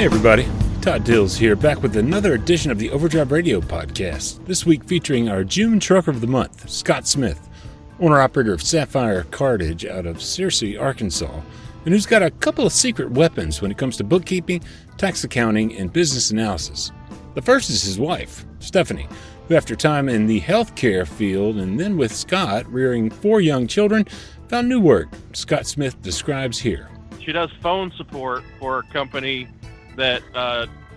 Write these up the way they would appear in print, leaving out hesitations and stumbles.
Hey everybody, Todd Dills here, back with another edition of the Overdrive Radio podcast. This week featuring our June Trucker of the Month, Scott Smith, owner-operator of Sapphire Cartage out of Searcy, Arkansas, and who's got a couple of secret weapons when it comes to bookkeeping, tax accounting, and business analysis. The first is his wife, Stephanie, who after time in the healthcare field and then with Scott rearing 4 young children, found new work. Scott Smith describes here. She does phone support for a company that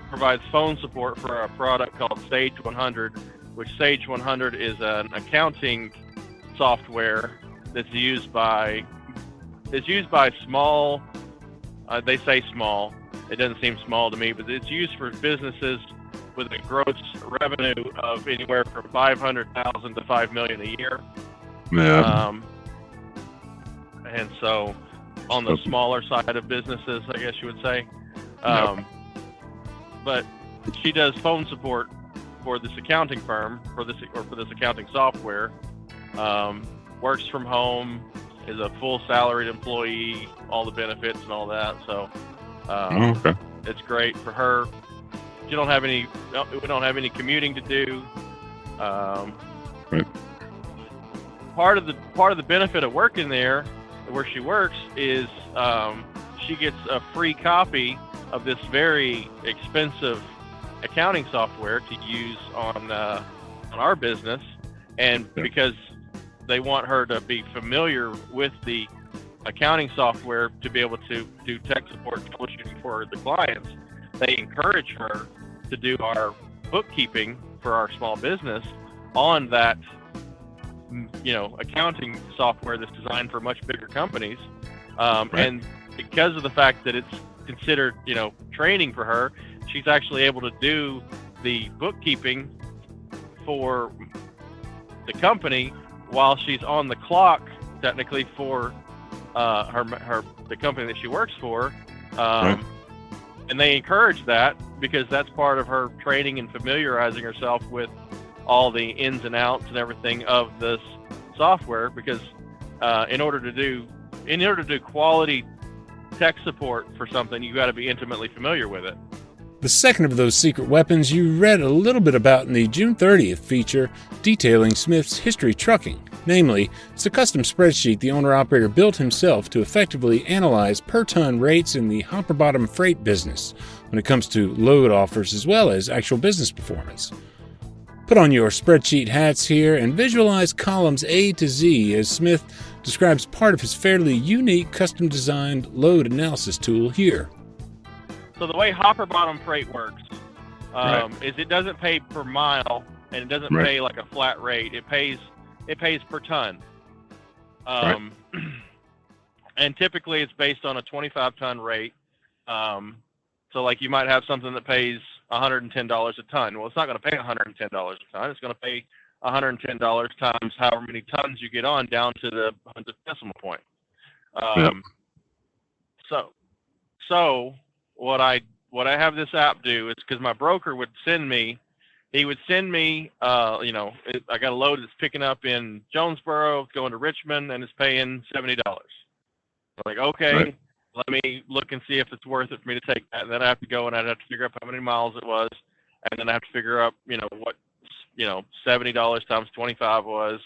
provides phone support for a product called Sage 100, which Sage 100 is an accounting software that's used by small, they say small, it doesn't seem small to me, but it's used for businesses with a gross revenue of anywhere from $500,000 to $5 million a year. Yeah. And so on the smaller side of businesses, I guess you would say. But she does phone support for this accounting firm, for this accounting software. Works from home, is a full salaried employee, all the benefits and all that. So It's great for her. We don't have any commuting to do. Right. Part of the benefit of working there, where she works, is she gets a free copy of this very expensive accounting software to use on our business, and because they want her to be familiar with the accounting software to be able to do tech support troubleshooting for the clients, they encourage her to do our bookkeeping for our small business on that accounting software that's designed for much bigger companies. And because of the fact that it's considered, training for her, she's actually able to do the bookkeeping for the company while she's on the clock, technically, for the company that she works for. And they encourage that because that's part of her training and familiarizing herself with all the ins and outs and everything of this software, because in order to do quality tech support for something, you got to be intimately familiar with it. The second of those secret weapons you read a little bit about in the June 30th feature detailing Smith's history trucking. Namely, it's a custom spreadsheet the owner-operator built himself to effectively analyze per-ton rates in the hopper-bottom freight business when it comes to load offers as well as actual business performance. Put on your spreadsheet hats here and visualize columns A to Z as Smith describes part of his fairly unique custom-designed load analysis tool here. So the way hopper bottom freight works is it doesn't pay per mile, and it doesn't pay like a flat rate. It pays per ton. And typically it's based on a 25-ton rate. So like you might have something that pays $110 a ton. Well, it's not going to pay $110 a ton. It's going to pay $110 times however many tons you get on down to the 100th decimal point. So what I have this app do is, because my broker would send me, I got a load that's picking up in Jonesboro, going to Richmond, and it's paying $70. I'm like, okay, let me look and see if it's worth it for me to take that. And then I have to go and I'd have to figure out how many miles it was, and then I have to figure out, what, $70 times 25 was,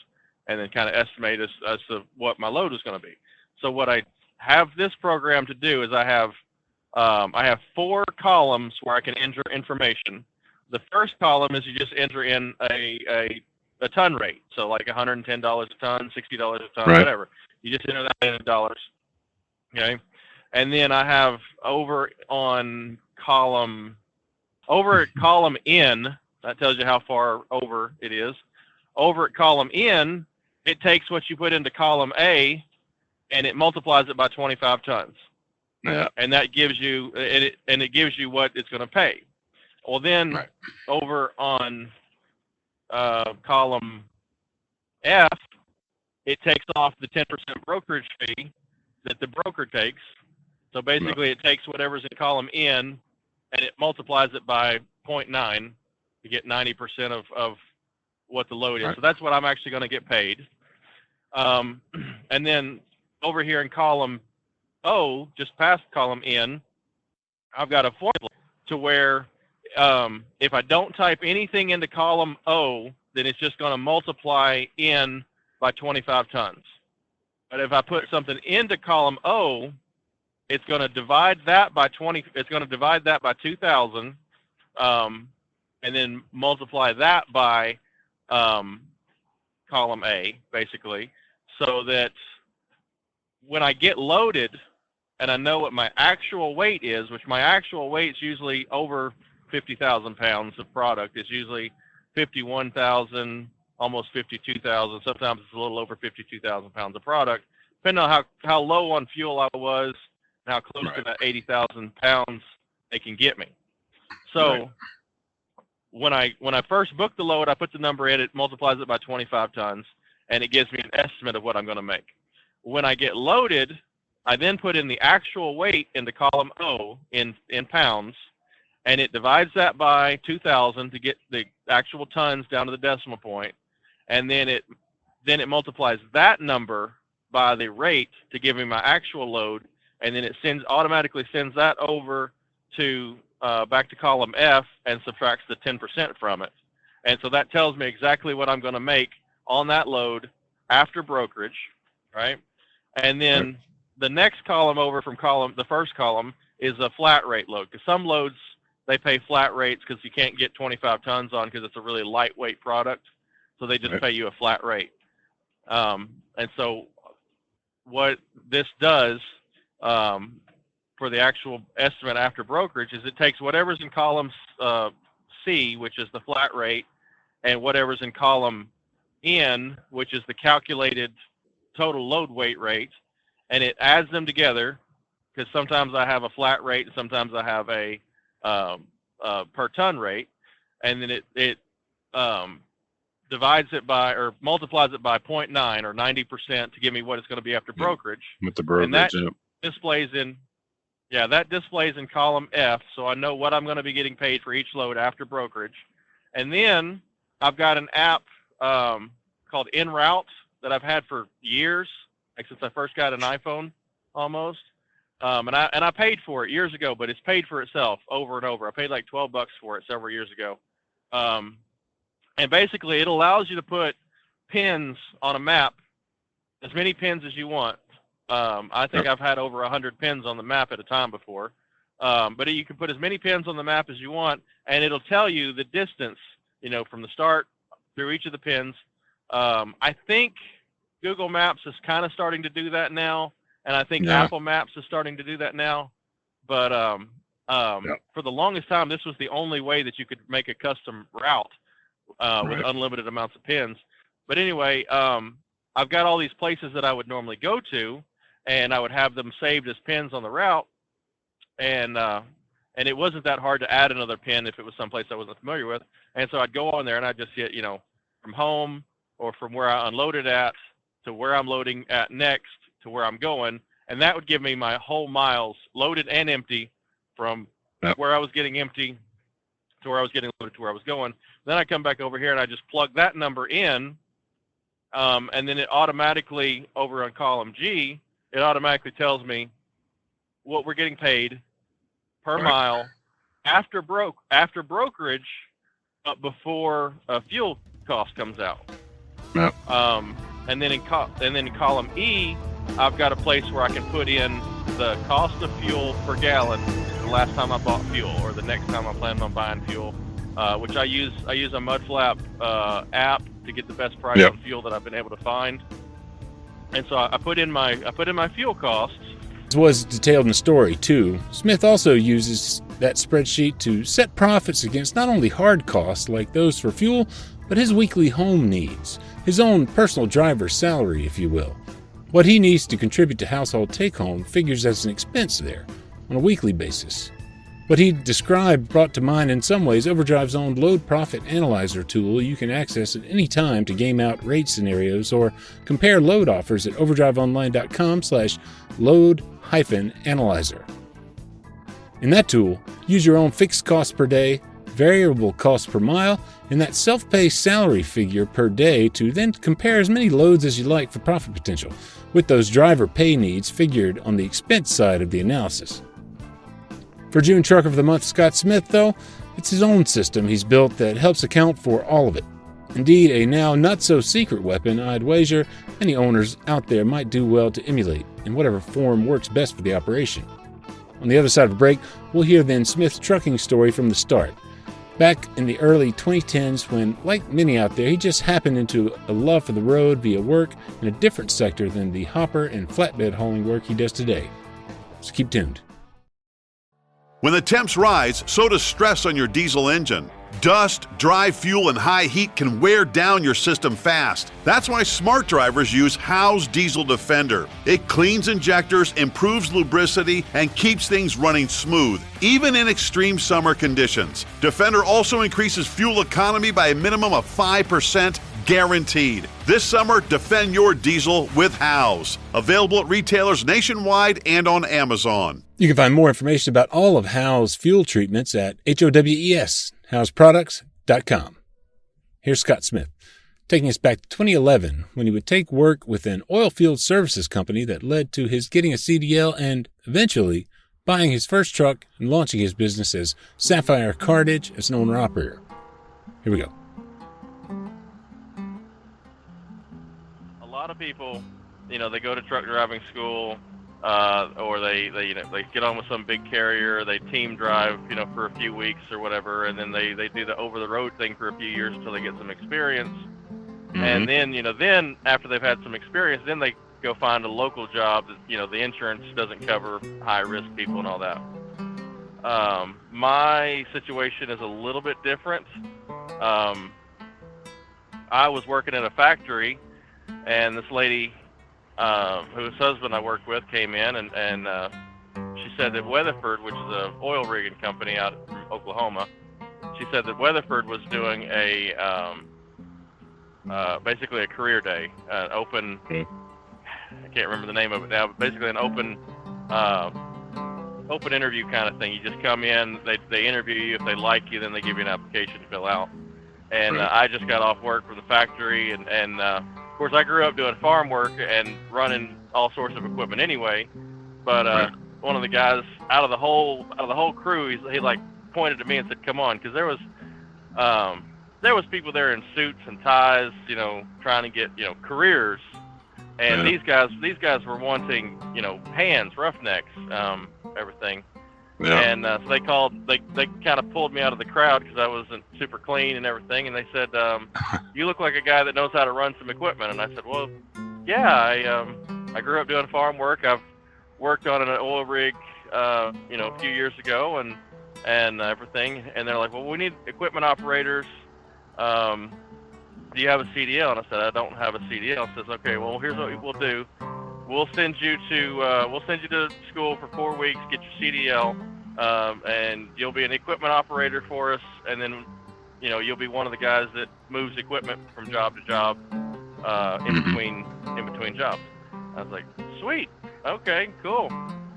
and then kind of estimate as to what my load is going to be. So what I have this program to do is I have 4 columns where I can enter information. The first column is you just enter in a ton rate. So like $110 a ton, $60 a ton, whatever. You just enter that in dollars. Okay. And then I have over at column N, that tells you how far over it is. Over at column N, it takes what you put into column A and it multiplies it by 25 tons. Yeah. And that gives you, it gives you what it's going to pay. Well, then over on column F, it takes off the 10% brokerage fee that the broker takes. So basically it takes whatever's in column N and it multiplies it by 0.9 to get 90% of what the load is. So that's what I'm actually going to get paid. And then over here in column O, just past column N, I've got a formula to where if I don't type anything into column O, then it's just going to multiply N by 25 tons. But if I put something into column O, it's going to divide that by 20. It's going to divide that by 2,000, and then multiply that by column A, basically, so that when I get loaded and I know what my actual weight is, which my actual weight is usually over 50,000 pounds of product. It's usually 51,000, almost 52,000. Sometimes it's a little over 52,000 pounds of product, depending on how low on fuel I was and how close to that 80,000 pounds they can get me. So when I first book the load, I put the number in, it multiplies it by 25 tons, and it gives me an estimate of what I'm going to make. When I get loaded, I then put in the actual weight into column O in pounds, and it divides that by 2,000 to get the actual tons down to the decimal point, and then it multiplies that number by the rate to give me my actual load, and then it automatically sends that over to back to column F and subtracts the 10% from it. And so that tells me exactly what I'm going to make on that load after brokerage, right? And then the next column over from the first column is a flat rate load, because some loads, they pay flat rates because you can't get 25 tons on because it's a really lightweight product. So they just pay you a flat rate. And so what this does for the actual estimate after brokerage is it takes whatever's in column C, which is the flat rate, and whatever's in column N, which is the calculated total load weight rate, and it adds them together, because sometimes I have a flat rate and sometimes I have a per ton rate, and then it divides it by, or multiplies it by 0.9 or 90% to give me what it's going to be after brokerage. With the brokerage, and that displays in column F, so I know what I'm going to be getting paid for each load after brokerage. And then I've got an app called En Route that I've had for years, like since I first got an iPhone almost. And I paid for it years ago, but it's paid for itself over and over. I paid like $12 for it several years ago. And basically it allows you to put pins on a map, as many pins as you want. I think I've had over 100 pins on the map at a time before. But you can put as many pins on the map as you want, and it'll tell you the distance, from the start through each of the pins. I think Google Maps is kind of starting to do that now, and I think Apple Maps is starting to do that now. But for the longest time, this was the only way that you could make a custom route with unlimited amounts of pins. But anyway, I've got all these places that I would normally go to, and I would have them saved as pins on the route, and it wasn't that hard to add another pin if it was someplace I wasn't familiar with. And so I'd go on there and I'd just hit, from home or from where I unloaded at to where I'm loading at next to where I'm going, and that would give me my whole miles, loaded and empty, from where I was getting empty to where I was getting loaded to where I was going. Then I come back over here and I just plug that number in, and then it automatically, over on column G, it automatically tells me what we're getting paid per mile after brokerage, but before fuel cost comes out. And then in column E, I've got a place where I can put in the cost of fuel per gallon the last time I bought fuel, or the next time I'm planning on buying fuel, which I use a Mudflap app to get the best price on fuel that I've been able to find. And so I put in my fuel costs. As was detailed in the story, too, Smith also uses that spreadsheet to set profits against not only hard costs like those for fuel, but his weekly home needs, his own personal driver's salary, if you will. What he needs to contribute to household take-home figures as an expense there, on a weekly basis. What he described brought to mind in some ways Overdrive's own load profit analyzer tool you can access at any time to game out rate scenarios or compare load offers at overdriveonline.com/load-analyzer. In that tool, use your own fixed cost per day, variable cost per mile, and that self-pay salary figure per day to then compare as many loads as you like for profit potential, with those driver pay needs figured on the expense side of the analysis. For June Truck of the Month Scott Smith, though, it's his own system he's built that helps account for all of it. Indeed, a now not-so-secret weapon I'd wager any owners out there might do well to emulate in whatever form works best for the operation. On the other side of a break, we'll hear then Smith's trucking story from the start. Back in the early 2010s when, like many out there, he just happened into a love for the road via work in a different sector than the hopper and flatbed hauling work he does today. So keep tuned. When the temps rise, so does stress on your diesel engine. Dust, dry fuel, and high heat can wear down your system fast. That's why smart drivers use Howe's Diesel Defender. It cleans injectors, improves lubricity, and keeps things running smooth, even in extreme summer conditions. Defender also increases fuel economy by a minimum of 5%, guaranteed. This summer, defend your diesel with Howe's. Available at retailers nationwide and on Amazon. You can find more information about all of Howe's fuel treatments at HOWES, HowesProducts.com. Here's Scott Smith, taking us back to 2011 when he would take work with an oil field services company that led to his getting a CDL and, eventually, buying his first truck and launching his business as Sapphire Cartage as an owner-operator. Here we go. A lot of people, they go to truck driving school, or they get on with some big carrier, they team drive, for a few weeks or whatever, and then they do the over-the-road thing for a few years until they get some experience. Mm-hmm. And then, then after they've had some experience, then they go find a local job that, the insurance doesn't cover high-risk people and all that. My situation is a little bit different. I was working in a factory, and this lady, whose husband I worked with, came in and she said that Weatherford, which is an oil rigging company out from Oklahoma, she said that Weatherford was doing a basically a career day, an open, I can't remember the name of it now, but basically an open interview kind of thing. You just come in, they interview you. If they like you, then they give you an application to fill out. And I just got off work from the factory, and of course, I grew up doing farm work and running all sorts of equipment anyway. But one of the guys out of the whole crew, he like pointed to me and said, "Come on," because there was people there in suits and ties, trying to get Yeah. careers. And these guys were wanting hands, roughnecks, everything. Yeah. And so they kind of pulled me out of the crowd because I wasn't super clean and everything. And they said, "You look like a guy that knows how to run some equipment." And I said, "Well, yeah, I grew up doing farm work. I've worked on an oil rig, a few years ago and everything." And they're like, "Well, we need equipment operators. Do you have a CDL?" And I said, "I don't have a CDL." Says, "Okay, well, here's what we'll do. We'll send you to school for 4 weeks, get your CDL, and you'll be an equipment operator for us, and then, you'll be one of the guys that moves equipment from job to job, in between jobs." I was like, "Sweet, okay, cool,"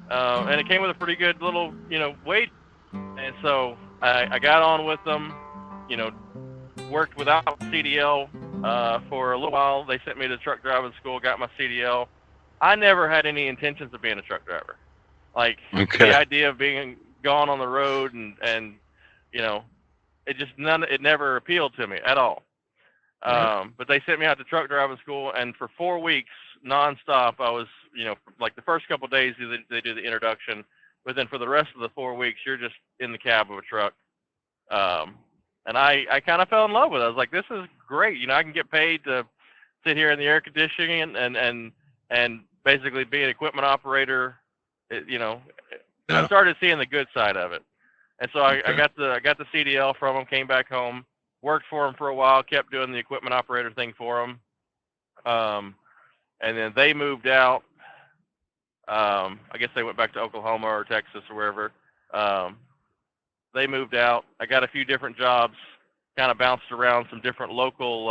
and it came with a pretty good little, weight, and so I got on with them, worked without CDL for a little while. They sent me to truck driving school, got my CDL. I never had any intentions of being a truck driver. Like, the idea of being gone on the road and it never appealed to me at all. But they sent me out to truck driving school, and for 4 weeks nonstop, I was, like the first couple of days they do the introduction, but then for the rest of the 4 weeks, you're just in the cab of a truck. And I kind of fell in love with it. I was like, this is great. I can get paid to sit here in the air conditioning and basically be an equipment operator. I started seeing the good side of it. And so I got the CDL from them, came back home, worked for them for a while, kept doing the equipment operator thing for them. And then they moved out. I guess they went back to Oklahoma or Texas or wherever. They moved out. I got a few different jobs, kind of bounced around some different local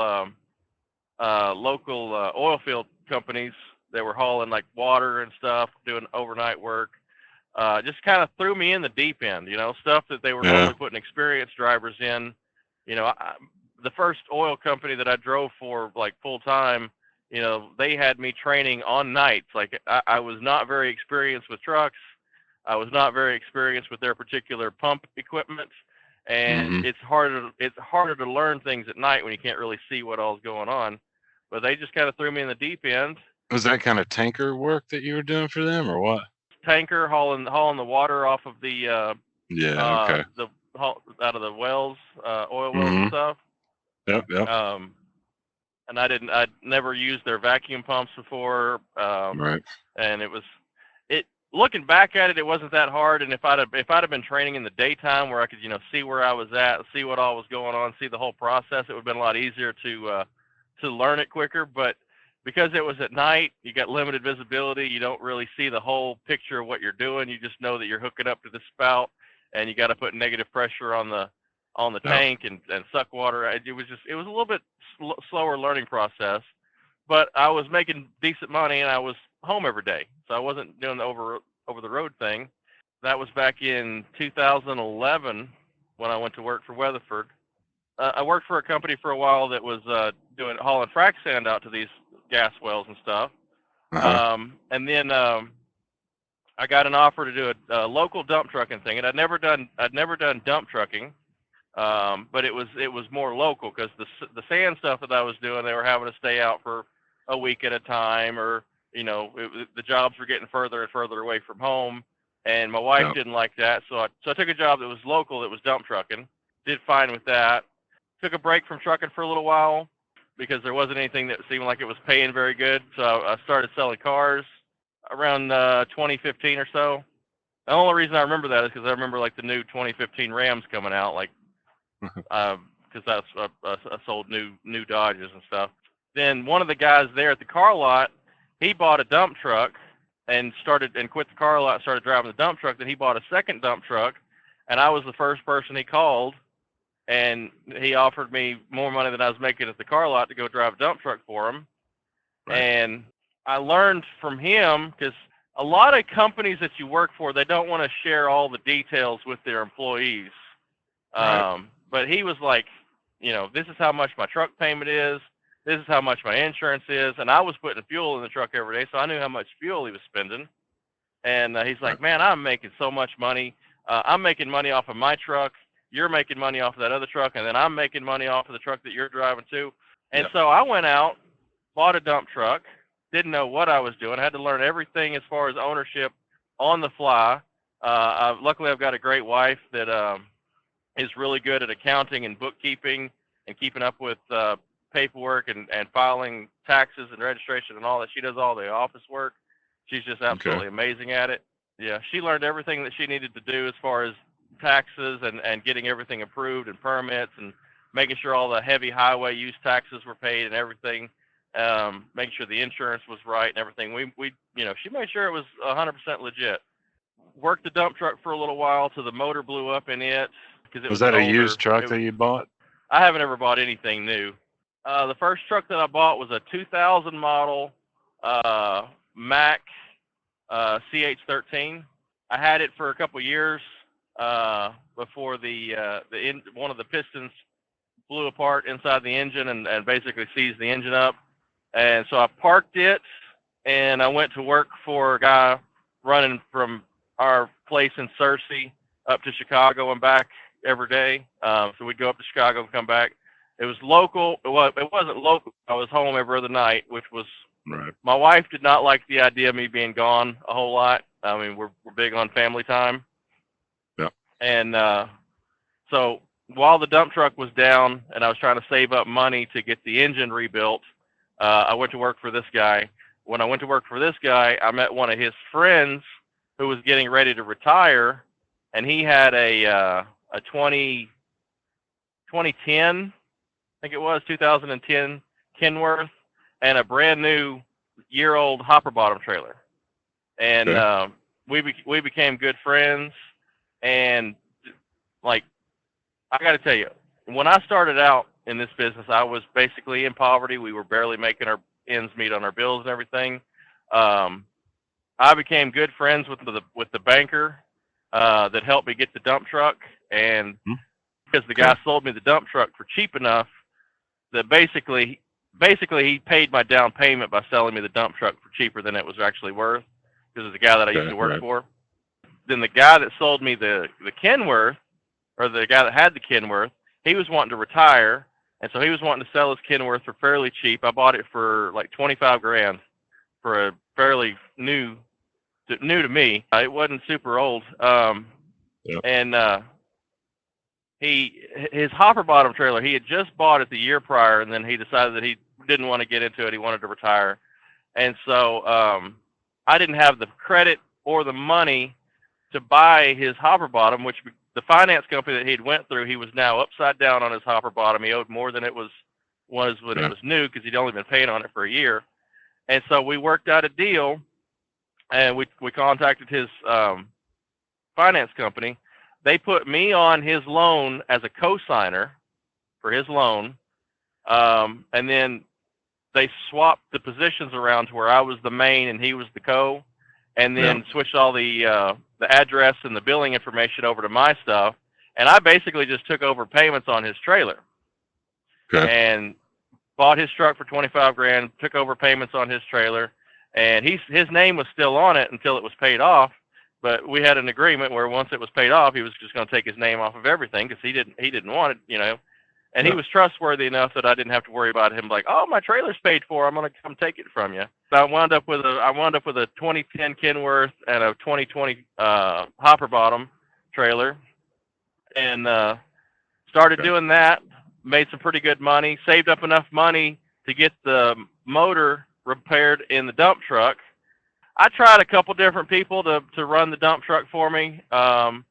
oil field companies that were hauling like water and stuff, doing overnight work. Just kind of threw me in the deep end, stuff that they were only putting experienced drivers in. The first oil company that I drove for like full time, they had me training on nights. Like I was not very experienced with trucks. I was not very experienced with their particular pump equipment, and it's harder to learn things at night when you can't really see what all's going on. But they just kind of threw me in the deep end. Was that kind of tanker work that you were doing for them, or what? Tanker hauling the water off of the okay. out of the wells, oil wells and stuff. Yep. And I'd never used their vacuum pumps before. Right. And looking back at it, it wasn't that hard. And if I'd have been training in the daytime where I could, see where I was at, see what all was going on, see the whole process, it would have been a lot easier to learn it quicker. But because it was at night, you got limited visibility. You don't really see the whole picture of what you're doing. You just know that you're hooking up to the spout, and you got to put negative pressure on the tank and suck water. It was a little bit slower learning process, but I was making decent money and I was home every day, so I wasn't doing the over the road thing. That was back in 2011 when I went to work for Weatherford. I worked for a company for a while that was hauling frac sand out to these gas wells and stuff. And then I got an offer to do a local dump trucking thing, and I'd never done dump trucking. But it was more local because the sand stuff that I was doing, they were having to stay out for a week at a time, or the jobs were getting further and further away from home, and my wife didn't like that, so I took a job that was local, that was dump trucking. Did fine with that. Took a break from trucking for a little while because there wasn't anything that seemed like it was paying very good, so I started selling cars around 2015 or so. The only reason I remember that is because I remember like the new 2015 Rams coming out, like because I sold new Dodges and stuff. Then one of the guys there at the car lot, he bought a dump truck and quit the car lot, started driving the dump truck. Then he bought a second dump truck, and I was the first person he called, and he offered me more money than I was making at the car lot to go drive a dump truck for him. Right. And I learned from him, because a lot of companies that you work for, they don't want to share all the details with their employees. Right. But he was like, this is how much my truck payment is. This is how much my insurance is. And I was putting fuel in the truck every day, so I knew how much fuel he was spending. And he's like, man, I'm making so much money. I'm making money off of my truck. You're making money off of that other truck. And then I'm making money off of the truck that you're driving too. And so I went out, bought a dump truck, didn't know what I was doing. I had to learn everything as far as ownership on the fly. Luckily, I've got a great wife that is really good at accounting and bookkeeping and keeping up with paperwork and filing taxes and registration and all that. She does all the office work. She's just absolutely amazing at it. Yeah, she learned everything that she needed to do as far as taxes and getting everything approved and permits and making sure all the heavy highway use taxes were paid and everything, making sure the insurance was right and everything. We she made sure it was 100% legit. Worked the dump truck for a little while till the motor blew up in it. Was that a used truck that you bought? I haven't ever bought anything new. The first truck that I bought was a 2000 model Mack CH13. I had it for a couple years before one of the pistons blew apart inside the engine and basically seized the engine up. And so I parked it, and I went to work for a guy running from our place in Searcy up to Chicago and back every day. So we'd go up to Chicago and come back. It was local. It wasn't local. I was home every other night, which was right. My wife did not like the idea of me being gone a whole lot. I mean, we're big on family time. Yeah. And so while the dump truck was down and I was trying to save up money to get the engine rebuilt, I went to work for this guy. When I went to work for this guy, I met one of his friends who was getting ready to retire, and he had a 2010, I think it was 2010 Kenworth, and a brand new year-old hopper bottom trailer. And we became good friends. And like, I got to tell you, when I started out in this business, I was basically in poverty. We were barely making our ends meet on our bills and everything. I became good friends with the banker that helped me get the dump truck, and because the guy sold me the dump truck for cheap enough that basically he paid my down payment by selling me the dump truck for cheaper than it was actually worth, because of the guy that I used to work for. then the guy that sold me the Kenworth, or the guy that had the Kenworth, he was wanting to retire, and so he was wanting to sell his Kenworth for fairly cheap. I bought it for like $25,000 for a fairly new to me. It wasn't super old. And his hopper bottom trailer, he had just bought it the year prior, and then he decided that he didn't want to get into it. He wanted to retire. And so I didn't have the credit or the money to buy his hopper bottom, which the finance company that he'd went through, he was now upside down on his hopper bottom. He owed more than it was when it was new, because he'd only been paying on it for a year. And so we worked out a deal, and we contacted his finance company. They put me on his loan as a co-signer for his loan, and then they swapped the positions around to where I was the main and he was the co, and then switched all the address and the billing information over to my stuff, and I basically just took over payments on his trailer. And bought his truck for $25,000, took over payments on his trailer, and his name was still on it until it was paid off. But we had an agreement where once it was paid off, he was just going to take his name off of everything, because he didn't want it, And he was trustworthy enough that I didn't have to worry about him like, oh, my trailer's paid for, I'm going to come take it from you. So I wound up with a 2010 Kenworth and a 2020 hopper bottom trailer, and started doing that. Made some pretty good money. Saved up enough money to get the motor repaired in the dump truck. I tried a couple different people to run the dump truck for me. I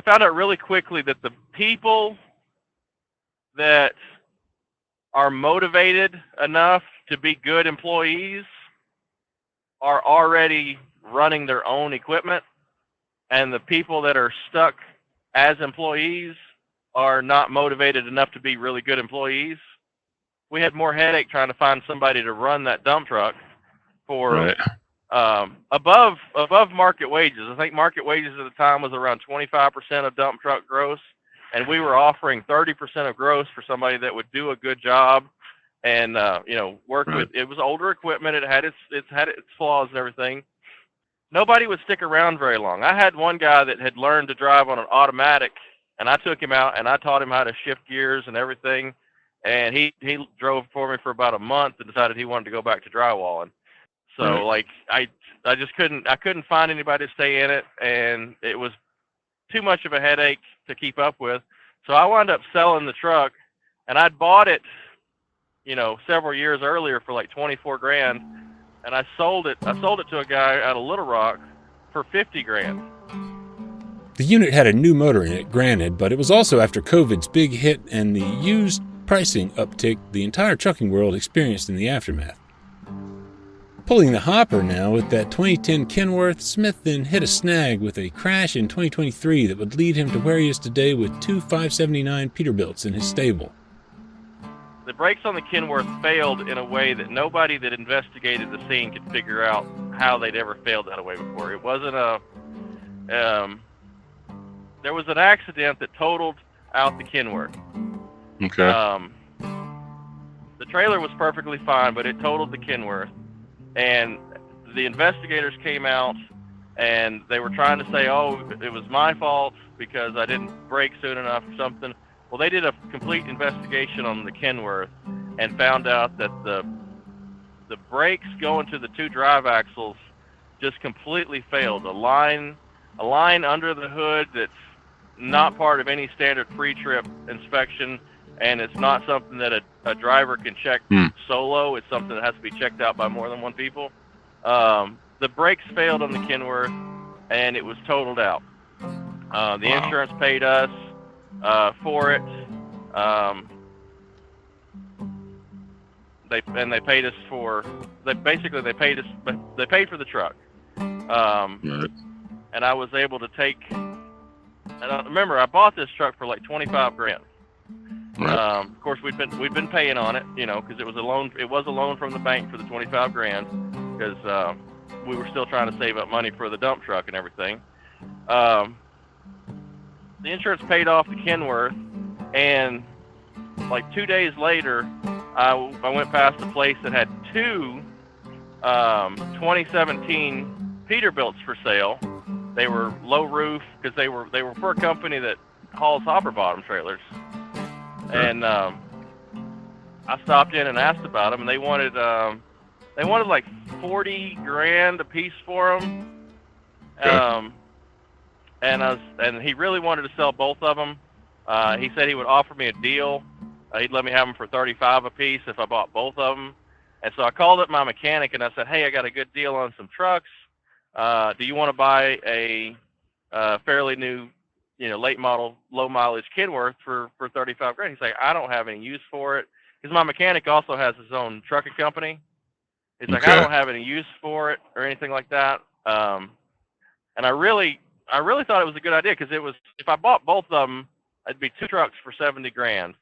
found out really quickly that the people that are motivated enough to be good employees are already running their own equipment, and the people that are stuck as employees are not motivated enough to be really good employees. We had more headache trying to find somebody to run that dump truck for above market wages. I think market wages at the time was around 25% of dump truck gross, and we were offering 30% of gross for somebody that would do a good job and work with. It was older equipment. It had its flaws and everything. Nobody would stick around very long. I had one guy that had learned to drive on an automatic, and I took him out and I taught him how to shift gears and everything. And he drove for me for about a month and decided he wanted to go back to drywalling. So I just couldn't find anybody to stay in it, and it was too much of a headache to keep up with. So I wound up selling the truck, and I'd bought it, several years earlier for like $24,000, and I sold it to a guy out of Little Rock for $50,000. The unit had a new motor in it, granted, but it was also after COVID's big hit and the used pricing uptick the entire trucking world experienced in the aftermath. Pulling the hopper now with that 2010 Kenworth, Smith then hit a snag with a crash in 2023 that would lead him to where he is today with two 579 Peterbilts in his stable. The brakes on the Kenworth failed in a way that nobody that investigated the scene could figure out how they'd ever failed that way before. It wasn't there was an accident that totaled out the Kenworth. Okay. The trailer was perfectly fine, but it totaled the Kenworth. And the investigators came out, and they were trying to say, oh, it was my fault because I didn't brake soon enough or something. Well, they did a complete investigation on the Kenworth and found out that the brakes going to the two drive axles just completely failed. A line under the hood that's not part of any standard pre-trip inspection, and it's not something that a driver can check solo. It's something that has to be checked out by more than one people. The brakes failed on the Kenworth, and it was totaled out. The insurance paid us for it. They paid us for. They paid for the truck. And I was able to take. And I remember I bought this truck for like $25,000. Of course, we'd been paying on it, because it was a loan. It was a loan from the bank for the $25,000 because we were still trying to save up money for the dump truck and everything. The insurance paid off the Kenworth, and like 2 days later, I went past a place that had two 2017 Peterbilts for sale They were low roof because they were for a company that hauls hopper bottom trailers. And I stopped in and asked about them, and they wanted like $40,000 a piece for them. And he really wanted to sell both of them. He said he would offer me a deal. He'd let me have them for $35 a piece if I bought both of them. And so I called up my mechanic and I said, "Hey, I got a good deal on some trucks. Do you want to buy a fairly new, late model, low mileage Kenworth for $35,000?" He's like, "I don't have any use for it," because my mechanic also has his own trucking company. He's like, "I don't have any use for it or anything like that." And I really thought it was a good idea, because if I bought both of them, it'd be 2 trucks for $70,000,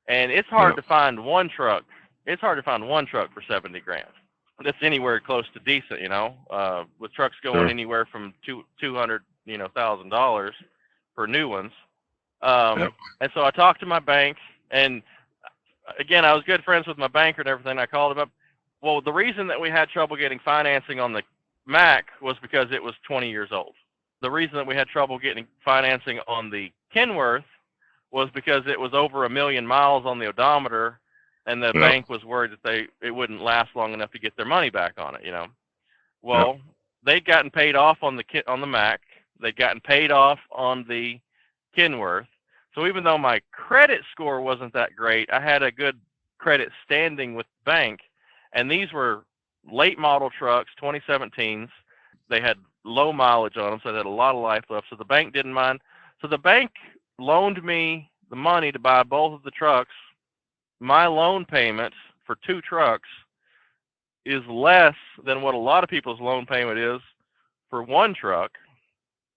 and it's hard to find one truck. It's hard to find one truck for $70,000 that's anywhere close to decent, with trucks going anywhere from $200,000 for new ones. And so I talked to my bank, and again, I was good friends with my banker and everything. I called him up. Well, the reason that we had trouble getting financing on the Mac was because it was 20 years old. The reason that we had trouble getting financing on the Kenworth was because it was over 1 million miles on the odometer, and the bank was worried that it wouldn't last long enough to get their money back on it, Well, they'd gotten paid off on the Mac. They'd gotten paid off on the Kenworth. So even though my credit score wasn't that great, I had a good credit standing with the bank. And these were late model trucks, 2017s. They had low mileage on them, so they had a lot of life left. So the bank didn't mind. So the bank loaned me the money to buy both of the trucks. My loan payment for 2 trucks is less than what a lot of people's loan payment is for 1 truck.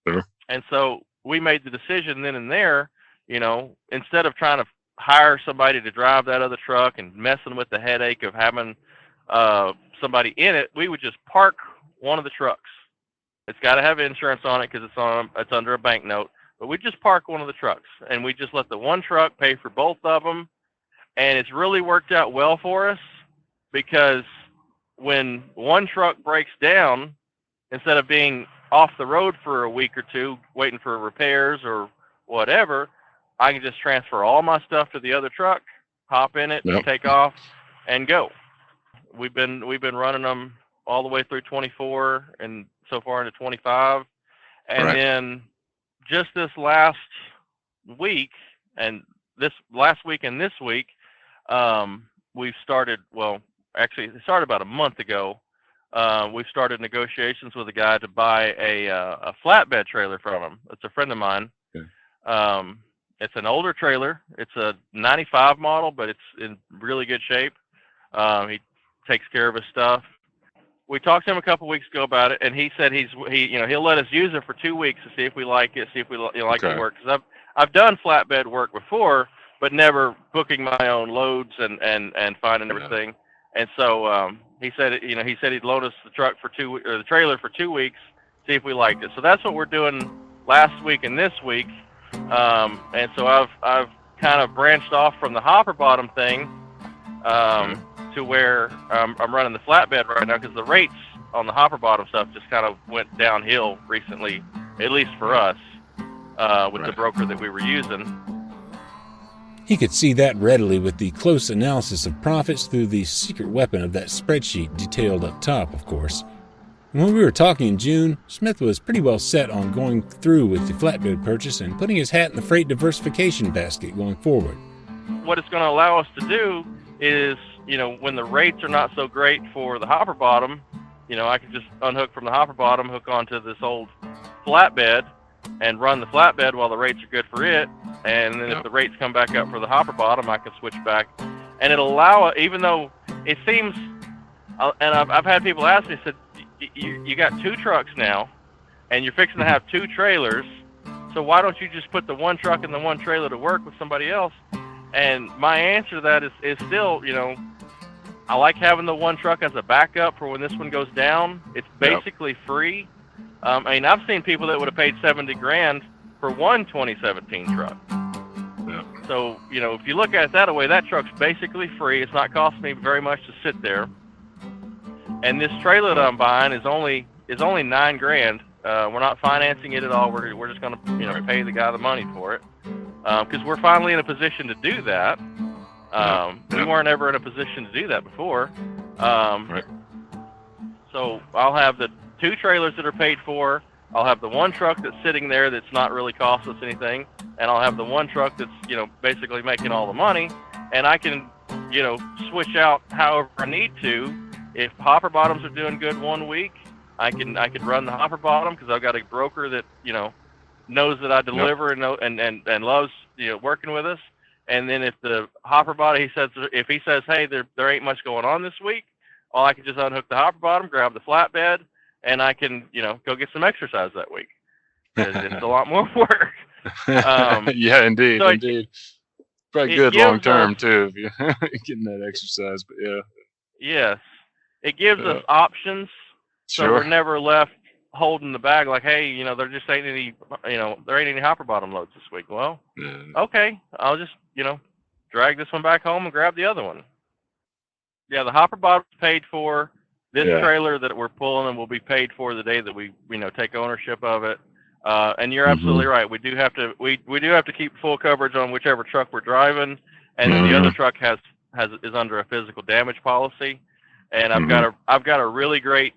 Sure. And so we made the decision then and there, instead of trying to hire somebody to drive that other truck and messing with the headache of having somebody in it, we would just park one of the trucks. It's got to have insurance on it because it's under a bank note, but we just park one of the trucks, and we just let the one truck pay for both of them. And it's really worked out well for us, because when one truck breaks down, instead of being off the road for a week or 2 waiting for repairs or whatever, I can just transfer all my stuff to the other truck, hop in it, take off, and go. We've been running them all the way through 24 and so far into 25. And then just this last week and this week, we've started, actually it started about a month ago. We've started negotiations with a guy to buy a flatbed trailer from him. It's a friend of mine. Okay. It's an older trailer. It's a 95 model, but it's in really good shape. He takes care of his stuff. We talked to him a couple weeks ago about it, and he said he'll let us use it for 2 weeks to see if we like it, see if we like the work. Because I've done flatbed work before, but never booking my own loads and finding everything. And so he said he'd loan us the trailer for 2 weeks, see if we liked it. So that's what we're doing last week and this week. And so I've kind of branched off from the hopper bottom thing to where I'm running the flatbed right now, because the rates on the hopper bottom stuff just kind of went downhill recently, at least for us, with the broker that we were using. He could see that readily with the close analysis of profits through the secret weapon of that spreadsheet detailed up top, of course. And when we were talking in June, Smith was pretty well set on going through with the flatbed purchase and putting his hat in the freight diversification basket going forward. What it's going to allow us to do is, when the rates are not so great for the hopper bottom, I can just unhook from the hopper bottom, hook onto this old flatbed, and run the flatbed while the rates are good for it. And then if the rates come back up for the hopper bottom, I can switch back. And it'll allow, even though it seems, and I've had people ask me, said, you got 2 trucks now, and you're fixing to have 2 trailers, so why don't you just put the one truck and the one trailer to work with somebody else? And my answer to that is still, I like having the one truck as a backup for when this one goes down. It's basically free. I've seen people that would have paid $70,000 for one 2017 truck. Yeah. So, if you look at it that way, that truck's basically free. It's not costing me very much to sit there. And this trailer that I'm buying is only $9,000. We're not financing it at all. We're just going to pay the guy the money for it, because we're finally in a position to do that. We weren't ever in a position to do that before. So I'll have the 2 trailers that are paid for. I'll have the 1 truck that's sitting there that's not really costing us anything, and I'll have the 1 truck that's basically making all the money, and I can switch out however I need to. If hopper bottoms are doing good one week, I can run the hopper bottom because I've got a broker that knows that I deliver and loves working with us. And then if the hopper bottom, if he says, hey, there ain't much going on this week, well, I can just unhook the hopper bottom, grab the flatbed, and I can go get some exercise that week. It's a lot more work. Yeah, indeed, so indeed. Probably good long term too, if you're getting that exercise. But yeah. Yes, it gives us options, so Sure. we're never left holding the bag like, hey, there just ain't any, there ain't any hopper bottom loads this week. Well, okay, I'll just drag this one back home and grab the other one. Yeah, the hopper bottom's paid for. This trailer that we're pulling will be paid for the day that we take ownership of it. And you're absolutely right. We do have to keep full coverage on whichever truck we're driving, and then the other truck is under a physical damage policy. And I've got a really great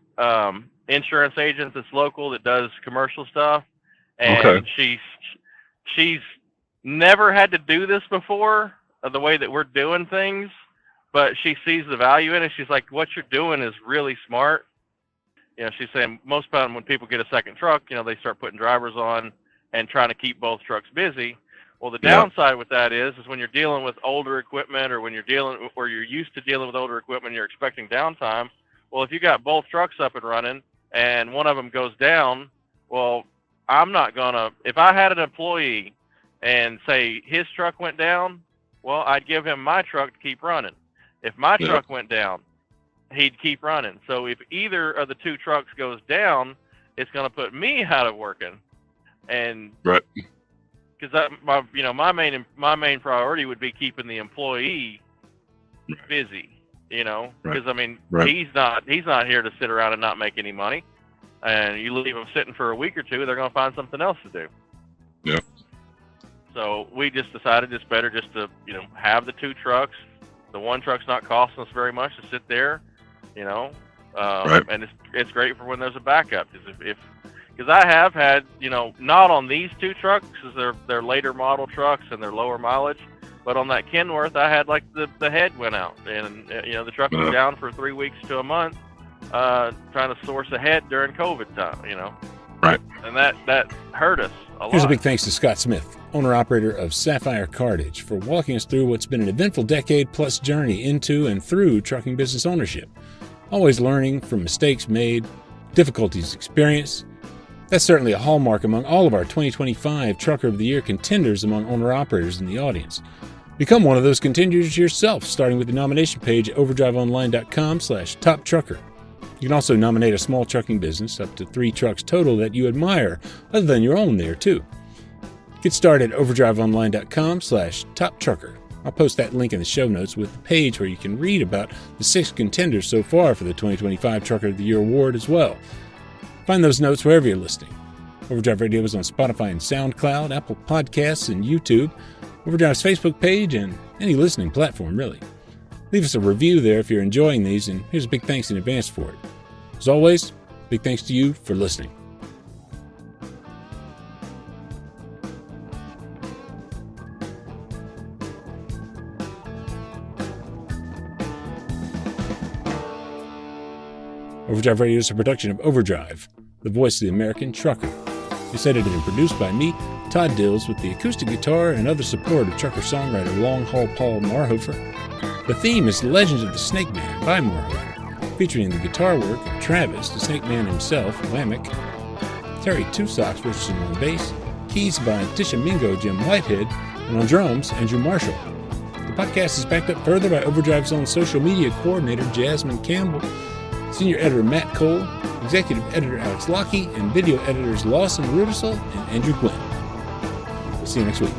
insurance agent that's local that does commercial stuff, and she's never had to do this before, the way that we're doing things, but she sees the value in it. She's like, what you're doing is really smart. She's saying most of the time when people get a second truck, they start putting drivers on and trying to keep both trucks busy. Well, the downside with that is when you're dealing with older equipment, or when you're used to dealing with older equipment, you're expecting downtime. Well, if you got both trucks up and running and one of them goes down, well, if I had an employee and say his truck went down, well, I'd give him my truck to keep running. If my truck went down, he'd keep running. So if either of the 2 trucks goes down, it's going to put me out of working. And because my main priority would be keeping the employee busy. Because he's not here to sit around and not make any money. And you leave them sitting for a week or 2, they're going to find something else to do. Yeah. So we just decided it's better just to have the 2 trucks. The 1 truck's not costing us very much to sit there, and it's great for when there's a backup. Because I have had, not on these 2 trucks, because they're later model trucks and they're lower mileage, but on that Kenworth, I had the head went out, and the truck was down for 3 weeks to a month, trying to source a head during COVID time, Right. And that hurt us a lot. Here's a big thanks to Scott Smith, owner-operator of Sapphire Cartage, for walking us through what's been an eventful decade-plus journey into and through trucking business ownership. Always learning from mistakes made, difficulties experienced. That's certainly a hallmark among all of our 2025 Trucker of the Year contenders among owner-operators in the audience. Become one of those contenders yourself, starting with the nomination page at overdriveonline.com/toptrucker. You can also nominate a small trucking business, up to 3 trucks total, that you admire, other than your own there, too. Get started at overdriveonline.com/toptrucker. I'll post that link in the show notes with the page where you can read about the 6 contenders so far for the 2025 Trucker of the Year award as well. Find those notes wherever you're listening. Overdrive Radio is on Spotify and SoundCloud, Apple Podcasts, and YouTube, Overdrive's Facebook page, and any listening platform, really. Leave us a review there if you're enjoying these, and here's a big thanks in advance for it. As always, big thanks to you for listening. Overdrive Radio is a production of Overdrive, the voice of the American trucker. It's edited and produced by me, Todd Dills, with the acoustic guitar and other support of trucker songwriter Long Haul Paul Marhofer. The theme is Legends of the Snake Man by Marhofer, featuring the guitar work of Travis, the Snake Man himself, Whammock, Terry Two Socks Richardson on bass, keys by Tisha Mingo Jim Whitehead, and on drums, Andrew Marshall. The podcast is backed up further by Overdrive's own social media coordinator, Jasmine Campbell, senior editor Matt Cole, executive editor Alex Lockie, and video editors Lawson Rudisell and Andrew Glenn. We'll see you next week.